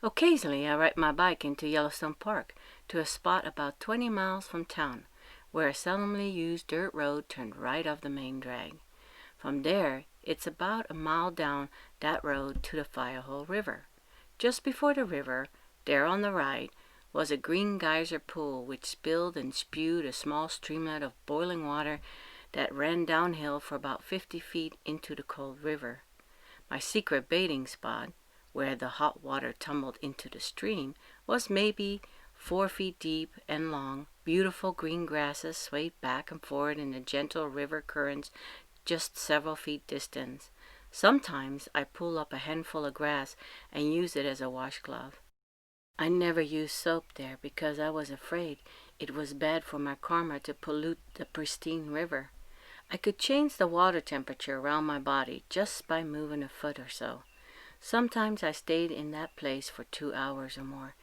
Occasionally I ride my bike into Yellowstone Park to a spot about 20 miles from town, where a seldomly used dirt road turned right off the main drag. From there, it's about a mile down that road to the Firehole River. Just before the river, there on the right, was a green geyser pool which spilled and spewed a small streamlet of boiling water that ran downhill for about 50 feet into the cold river. My secret bathing spot, where the hot water tumbled into the stream, was maybe 4 feet deep and long. Beautiful green grasses swayed back and forward in the gentle river currents just several feet distant. Sometimes I pull up a handful of grass and use it as a washcloth. I never used soap there because I was afraid it was bad for my karma to pollute the pristine river. I could change the water temperature around my body just by moving a foot or so. Sometimes I stayed in that place for 2 hours or more,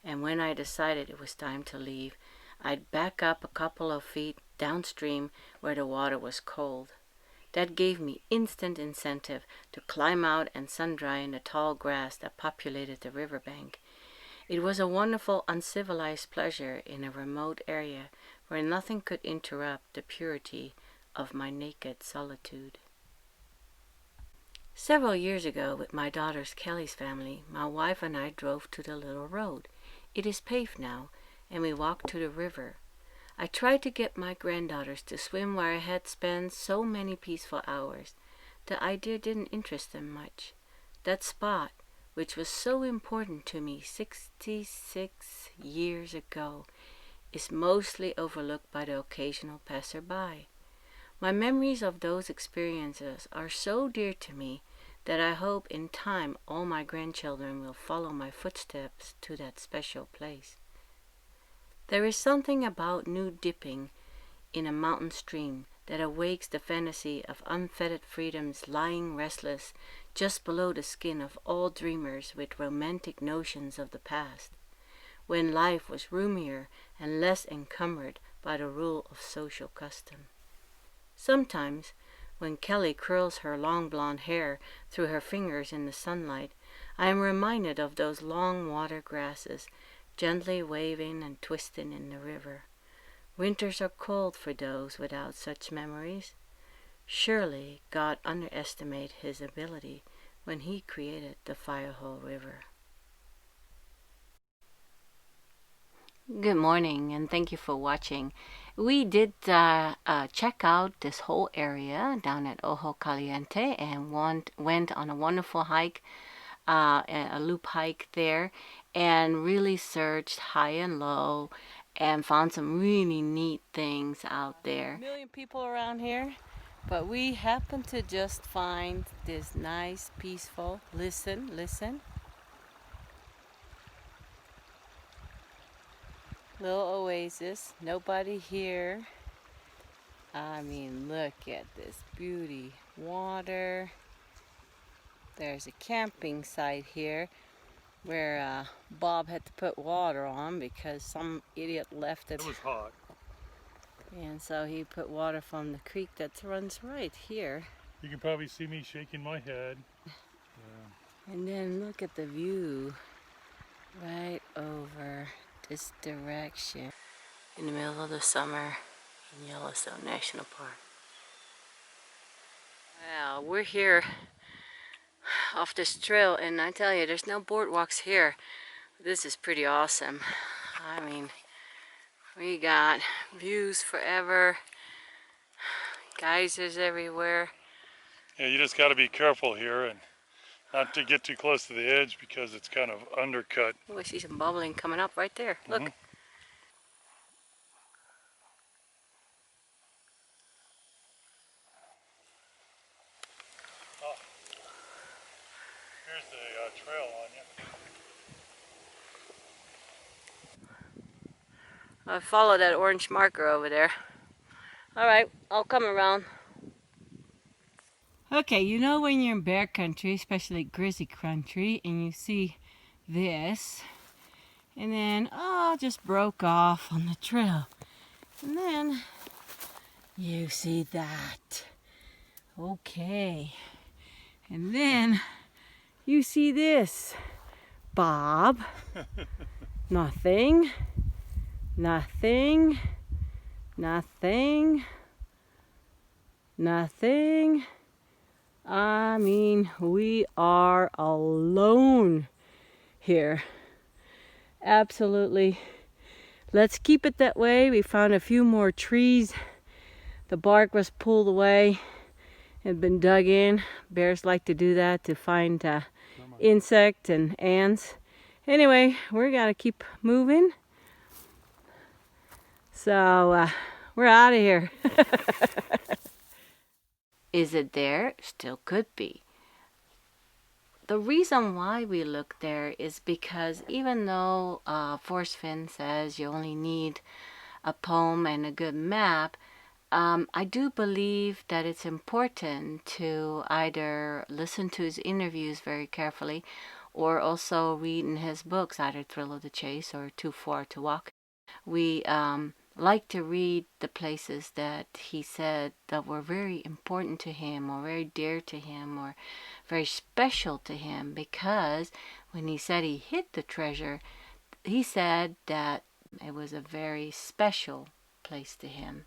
and when I decided it was time to leave, I'd back up a couple of feet downstream where the water was cold. That gave me instant incentive to climb out and sun-dry in the tall grass that populated the riverbank. It was a wonderful, uncivilized pleasure in a remote area where nothing could interrupt the purity of my naked solitude. Several years ago, with my daughter's Kelly's family, my wife and I drove to the little road. It is paved now, and we walked to the river. I tried to get my granddaughters to swim where I had spent so many peaceful hours. The idea didn't interest them much. That spot, which was so important to me 66 years ago, is mostly overlooked by the occasional passerby. My memories of those experiences are so dear to me that I hope in time all my grandchildren will follow my footsteps to that special place. There is something about nude dipping in a mountain stream that awakes the fantasy of unfettered freedoms lying restless just below the skin of all dreamers with romantic notions of the past, when life was roomier and less encumbered by the rule of social custom. Sometimes, when Kelly curls her long blonde hair through her fingers in the sunlight, I am reminded of those long water grasses, gently waving and twisting in the river. Winters are cold for those without such memories. Surely God underestimated his ability when he created the Firehole River. Good morning, and thank you for watching. We did check out this whole area down at Ojo Caliente and went on a wonderful hike, a loop hike there, and really searched high and low and found some really neat things out there. A million people around here, but we happened to just find this nice, peaceful, listen, little oasis. Nobody here. I mean, look at this beauty. Water. There's a camping site here where Bob had to put water on because some idiot left it. It was hot. And so he put water from the creek that runs right here. You can probably see me shaking my head. Yeah. And then look at the view right over this direction in the middle of the summer in Yellowstone National Park. Wow, we're here off this trail, and I tell you, there's no boardwalks here. This is pretty awesome. I mean, we got views forever, geysers everywhere. Yeah, you just got to be careful here and not to get too close to the edge because it's kind of undercut. Oh, I see some bubbling coming up right there. Look. Oh, here's the trail on you. I follow that orange marker over there. All right, I'll come around. Okay, you know when you're in bear country, especially grizzly country, and you see this, and then, oh, just broke off on the trail. And then you see that. Okay. And then you see this Bob. Nothing. Nothing. Nothing. Nothing. I mean, we are alone here. Absolutely. Let's keep it that way. We found a few more trees. The bark was pulled away and been dug in. Bears like to do that to find insects and ants. Anyway, we're gonna keep moving. So we're out of here. Is it there? Still could be. The reason why we look there is because even though Forrest Fenn says you only need a poem and a good map, I do believe that it's important to either listen to his interviews very carefully or also read in his books, either Thrill of the Chase or Too Far to Walk. We like to read the places that he said that were very important to him or very dear to him or very special to him, because when he said he hid the treasure, he said that it was a very special place to him.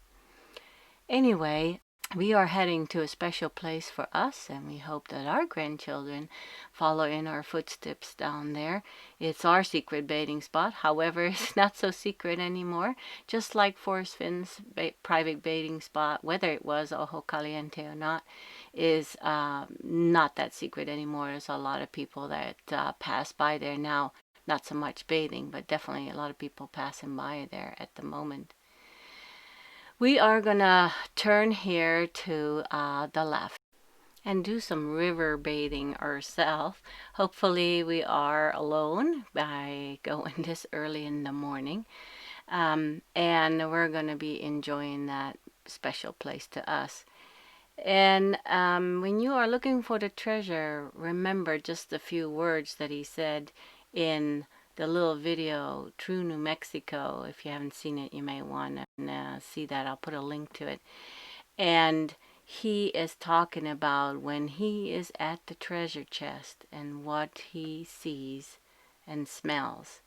Anyway, we are heading to a special place for us, and we hope that our grandchildren follow in our footsteps down there. It's our secret baiting spot. However, it's not so secret anymore. Just like Forrest Fenn's private baiting spot, whether it was Ojo Caliente or not, is not that secret anymore. There's a lot of people that pass by there now. Not so much bathing, but definitely a lot of people passing by there at the moment. We are gonna turn here to the left and do some river bathing ourselves. Hopefully we are alone by going this early in the morning. And we're gonna be enjoying that special place to us. And when you are looking for the treasure, remember just a few words that he said in the little video, True New Mexico. If you haven't seen it, you may want to see that. I'll put a link to it. And he is talking about when he is at the treasure chest and what he sees and smells.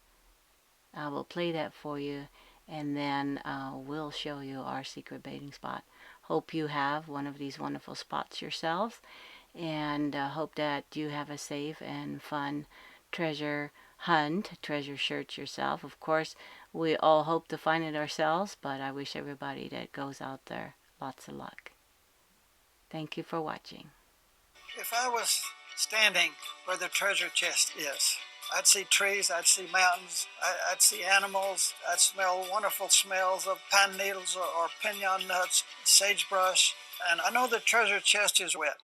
I will play that for you, and then we'll show you our secret baiting spot. Hope you have one of these wonderful spots yourselves, and hope that you have a safe and fun treasure hunt, treasure search yourself. Of course, we all hope to find it ourselves, but I wish everybody that goes out there lots of luck. Thank you for watching. If I was standing where the treasure chest is, I'd see trees, I'd see mountains, I'd see animals, I'd smell wonderful smells of pine needles or pinon nuts, sagebrush, and I know the treasure chest is wet.